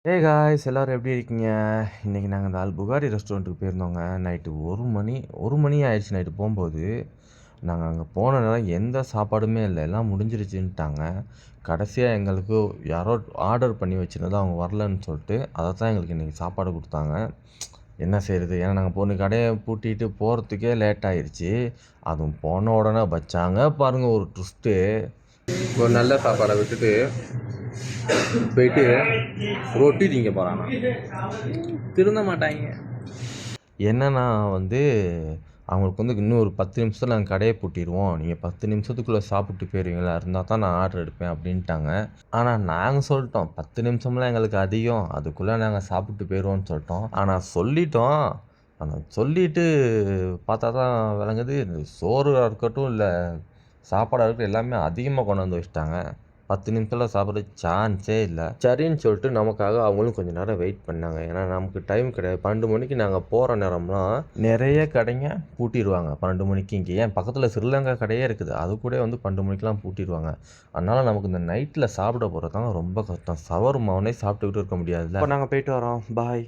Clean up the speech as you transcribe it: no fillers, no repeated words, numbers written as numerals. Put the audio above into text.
Guys எல்லோரும் எப்படி இருக்கீங்க? இன்றைக்கி நாங்கள் இந்த புகாரி ரெஸ்டாரண்ட்டுக்கு போயிருந்தோங்க. நைட்டு 1 மணி ஆயிடுச்சு. நைட்டு போகும்போது நாங்கள் அங்கே போன நேரம் எந்த சாப்பாடுமே இல்லை, எல்லாம் முடிஞ்சிருச்சுன்ட்டாங்க. கடைசியாக எங்களுக்கு யாரோ ஆர்டர் பண்ணி வச்சுருந்தது அவங்க வரலன்னு சொல்லிட்டு அதை தான் எங்களுக்கு இன்றைக்கி சாப்பாடு கொடுத்தாங்க. என்ன செய்கிறது, ஏன்னா நாங்கள் போன கடையை பூட்டிட்டு போகிறதுக்கே லேட் ஆயிடுச்சு. அதுவும் போன உடனே வச்சாங்க பாருங்கள் ஒரு ட்விஸ்ட்டு. ஒரு நல்ல சாப்பாடை விட்டுட்டு போயிட்டு ரொட்டி திங்க போகிறாங்க. திருந்த மாட்டாங்க. என்னன்னா அவங்களுக்கு இன்னும் ஒரு 10 நிமிஷத்தில் நாங்கள் கடையை பூட்டிடுவோம், நீங்கள் 10 நிமிஷத்துக்குள்ளே சாப்பிட்டு போயிருவீங்களா, இருந்தால் தான் நான் ஆர்டர் எடுப்பேன் அப்படின்ட்டாங்க. ஆனால் நாங்கள் சொல்லிட்டோம் 10 நிமிஷம்லாம் எங்களுக்கு அதிகம், அதுக்குள்ளே நாங்கள் சாப்பிட்டு போயிடுவோம்னு சொல்லிட்டோம். ஆனால் சொல்லிட்டோம். ஆனால் சொல்லிவிட்டு பார்த்தா தான் விளங்குது, சோறாக இருக்கட்டும் இல்லை சாப்பாடாக இருக்கட்டும் எல்லாமே அதிகமாக கொண்டு வந்து வச்சுட்டாங்க. 10 நிமிஷத்தில் சாப்பிட்ற சான்ஸே இல்லை. சரின்னு சொல்லிட்டு நமக்காக அவங்களும் கொஞ்சம் நேரம் வெயிட் பண்ணாங்க. ஏன்னா நமக்கு டைம் கிடையாது. 12 மணிக்கு நாங்கள் போகிற நேரம்லாம் நிறைய கடைங்க பூட்டிடுவாங்க 12 மணிக்கு. இங்கே ஏன் பக்கத்தில் ஸ்ரீலங்கா கடையே இருக்குது, அது கூட 12 மணிக்கெலாம் பூட்டிடுவாங்க. அதனால் நமக்கு இந்த நைட்டில் சாப்பிட போகிறது தாங்க ரொம்ப கஷ்டம். சவர்மாவனே சாப்பிட்டுக்கிட்டு இருக்க முடியாதுல்ல. இப்போ நாங்கள் போயிட்டு வரோம். பாய்.